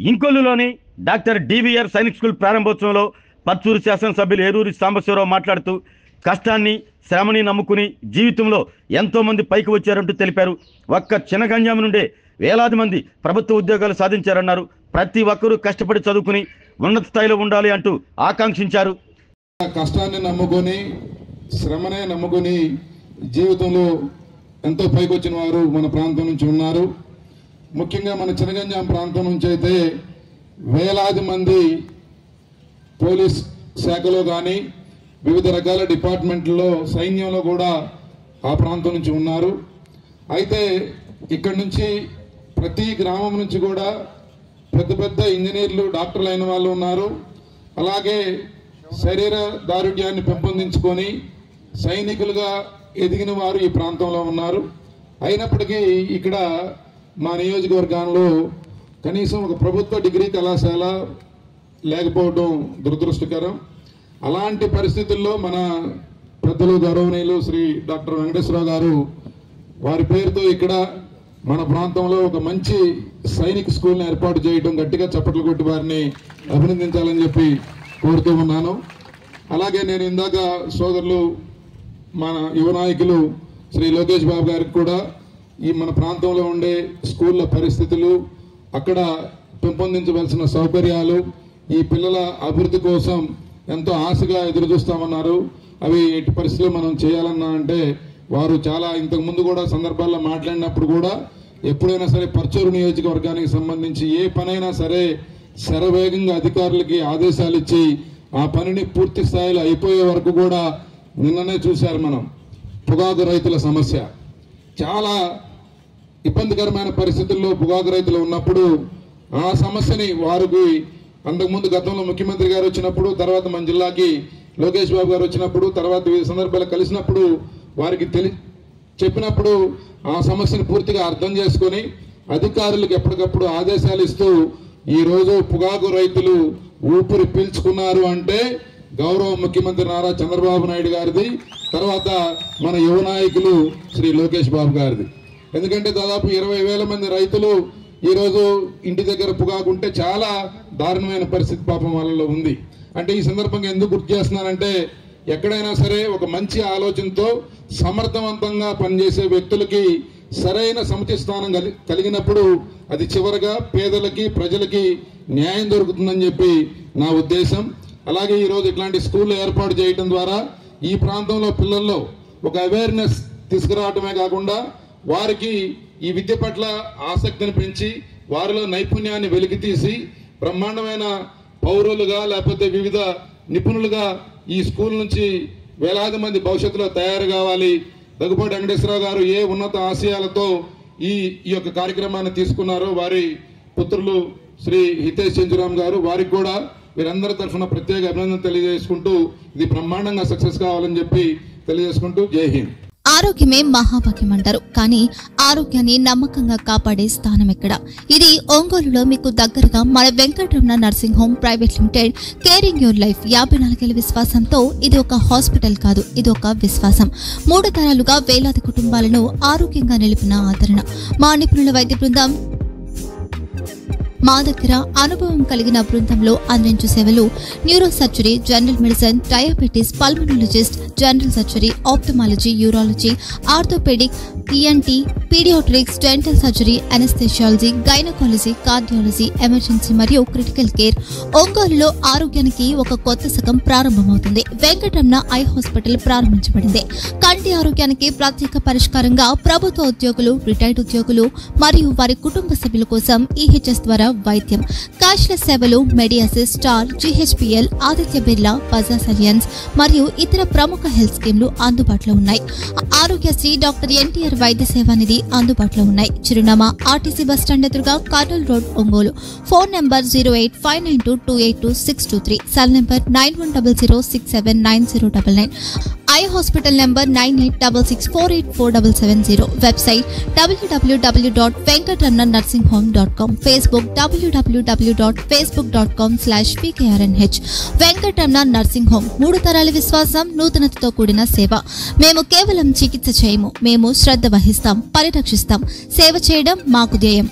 ఇంకొల్లులోని doctor DVR Sainik school ప్రారంభోత్సవంలో Pachuru శాసనసభ్యులు ఏరూరి సాంబశివరావు మాట్లాడుతూ కష్టాన్ని శ్రమని నమ్ముకుని జీవితంలో ఎంతోమంది పైకి వచ్చారంటూ తెలిపారు. ఒక్క చిన్నగంజాం నుండే వేలాది మంది ప్రభుత్వ ఉద్యోగాలు సాధించారన్నారు. ప్రతి ఒక్కరూ కష్టపడి చదువుకుని ఉన్నత స్థాయిలో ఉండాలి అంటూ ఆకాంక్షించారు. కష్టాన్ని నమ్ముకొని శ్రమనే నమ్ముకొని జీవితంలో ఎంతో పైకి వచ్చిన వారు మన ప్రాంతం నుంచి ఉన్నారు. ముఖ్యంగా మన చిన్నగంజాం ప్రాంతం నుంచి అయితే వేలాది మంది పోలీస్ శాఖలో కానీ వివిధ రకాల డిపార్ట్మెంట్లలో సైన్యంలో కూడా ఆ ప్రాంతం నుంచి ఉన్నారు. అయితే ఇక్కడి నుంచి ప్రతి గ్రామం నుంచి కూడా పెద్ద పెద్ద ఇంజనీర్లు డాక్టర్లు అయిన వాళ్ళు ఉన్నారు. అలాగే శరీర దారుఢ్యాన్ని పెంపొందించుకొని సైనికులుగా ఎదిగిన వారు ఈ ప్రాంతంలో ఉన్నారు. అయినప్పటికీ ఇక్కడ మా నియోజకవర్గంలో కనీసం ఒక ప్రభుత్వ డిగ్రీ కళాశాల లేకపోవడం దురదృష్టకరం. అలాంటి పరిస్థితుల్లో మన పెద్దలు గౌరవనీయులు శ్రీ డాక్టర్ వెంకటేశ్వరరావు గారు వారి పేరుతో ఇక్కడ మన ప్రాంతంలో ఒక మంచి సైనిక్ స్కూల్ని ఏర్పాటు చేయడం, గట్టిగా చప్పట్లు కొట్టి వారిని అభినందించాలని చెప్పి కోరుతూ ఉన్నాను. అలాగే నేను ఇందాక సోదరులు మన యువ నాయకులు శ్రీ లోకేష్ బాబు గారికి కూడా ఈ మన ప్రాంతంలో ఉండే స్కూళ్ళ పరిస్థితులు, అక్కడ పెంపొందించవలసిన సౌకర్యాలు, ఈ పిల్లల అభివృద్ధి కోసం ఎంతో ఆశగా ఎదురు చూస్తామన్నారు. అవి ఎట్టి పరిస్థితుల్లో మనం చేయాలన్నా అంటే వారు చాలా ఇంతకుముందు కూడా సందర్భాల్లో మాట్లాడినప్పుడు కూడా ఎప్పుడైనా సరే పర్చూరు నియోజకవర్గానికి సంబంధించి ఏ పనైనా సరే శరవేగంగా అధికారులకి ఆదేశాలు ఇచ్చి ఆ పనిని పూర్తి స్థాయిలో అయిపోయే వరకు కూడా నిన్ననే చూశారు. మనం పొగాకు రైతుల సమస్య చాలా ఇబ్బందికరమైన పరిస్థితుల్లో పొగాకు రైతులు ఉన్నప్పుడు ఆ సమస్యని వారికి అంతకుముందు గతంలో ముఖ్యమంత్రి గారు వచ్చినప్పుడు, తర్వాత మన జిల్లాకి లోకేష్ బాబు గారు వచ్చినప్పుడు, తర్వాత వివిధ సందర్భాలు కలిసినప్పుడు వారికి చెప్పినప్పుడు ఆ సమస్యను పూర్తిగా అర్థం చేసుకొని అధికారులకు ఎప్పటికప్పుడు ఆదేశాలు ఇస్తూ ఈరోజు పొగాకు రైతులు ఊపిరి పీల్చుకున్నారు అంటే గౌరవ ముఖ్యమంత్రి నారా చంద్రబాబు నాయుడు గారిది, తర్వాత మన యువ నాయకులు శ్రీ లోకేష్ బాబు గారిది. ఎందుకంటే దాదాపు 20,000 మంది రైతులు ఈరోజు ఇంటి దగ్గర పొగాకు ఉంటే చాలా దారుణమైన పరిస్థితి పాపం వాళ్ళలో ఉంది. అంటే ఈ సందర్భంగా ఎందుకు గుర్తు చేస్తున్నానంటే ఎక్కడైనా సరే ఒక మంచి ఆలోచనతో సమర్థవంతంగా పనిచేసే వ్యక్తులకి సరైన సముచిత స్థానం కలిగినప్పుడు అది చివరగా పేదలకి ప్రజలకి న్యాయం దొరుకుతుందని చెప్పి నా ఉద్దేశం. అలాగే ఈరోజు ఇట్లాంటి స్కూళ్ళు ఏర్పాటు చేయడం ద్వారా ఈ ప్రాంతంలో పిల్లల్లో ఒక అవేర్నెస్ తీసుకురావటమే కాకుండా వారికి ఈ విద్య పట్ల ఆసక్తిని పెంచి వారిలో నైపుణ్యాన్ని వెలికితీసి బ్రహ్మాండమైన పౌరులుగా లేకపోతే వివిధ నిపుణులుగా ఈ స్కూల్ నుంచి వేలాది మంది భవిష్యత్తులో తయారు కావాలి. దగ్గుపాటి వెంకటేశ్వరరావు గారు ఏ ఉన్నత ఆశయాలతో ఈ యొక్క కార్యక్రమాన్ని తీసుకున్నారో వారి పుత్రులు శ్రీ హితేష్ చంద్రరామ్ గారు, వారికి కూడా వీరందరి తరఫున ప్రత్యేక అభినందన తెలియజేసుకుంటూ ఇది బ్రహ్మాండంగా సక్సెస్ కావాలని చెప్పి తెలియజేసుకుంటూ జై హింద్. ఆరోగ్యమే మహాభాగ్యం అంటారు, కానీ ఆరోగ్యాన్ని నమ్మకంగా కాపాడే స్థానం ఎక్కడ? ఇది ఒంగోలులో మీకు దగ్గరగా మన Venkataramana nursing home private limited caring your life 54 ఏళ్ల విశ్వాసంతో ఇది ఒక హాస్పిటల్ కాదు, ఇది ఒక విశ్వాసం. 3 తరాలుగా వేలాది కుటుంబాలను ఆరోగ్యంగా నిలిపిన ఆదరణ. మా నిపుణుల వైద్య బృందం మా దగ్గర అనుభవం కలిగిన బృందంలో అందించే సేవలు neuro surgery, general medicine, diabetes, pulmonologist, general surgery, ophthalmology, urology, orthopaedic, ENT, paediatrics, dental surgery, anaesthesiology, gynaecology, cardiology, emergency మరియు క్రిటికల్ కేర్. ఒంగోలులో ఆరోగ్యానికి ఒక కొత్త శకం ప్రారంభమవుతుంది. వెంకటరమణ ఐ హాస్పిటల్ ప్రారంభించబడింది. కంటి ఆరోగ్యానికి ప్రత్యేక పరిష్కారంగా ప్రభుత్వ ఉద్యోగులు, రిటైర్డ్ ఉద్యోగులు మరియు వారి కుటుంబ సభ్యుల కోసం EHS ద్వారా వైద్యం, క్యాష్లెస్ సేవలు, Medi Assist, Star, GHPL, Aditya Birla, Bajaj Allianz మరియు ఇతర ప్రముఖ హెల్త్ స్కీమ్లు అందుబాటులో ఉన్నాయి. ఆరోగ్యశ్రీ, డాక్టర్ NTR వైద్య సేవా నిధి అందుబాటులో ఉన్నాయి. చిరునామా RTC బస్ స్టాండ్ ఎదురుగా, Kurnool road, Ongole. Phone number 08592282623, cell number 9100679099, eye hospital number 9866484770, website www.venkatramananursinghome.com, Facebook www.facebook.com/VKRNH. Venkataramana nursing home 3 తరాల విశ్వాసం, నూతనతతో కూడిన సేవ. మేము కేవలం చికిత్స చేయము, మేము శ్రద్ధ వహిస్తాం, పరిరక్షిస్తాం. సేవ చేయడం మాకు ధ్యేయం.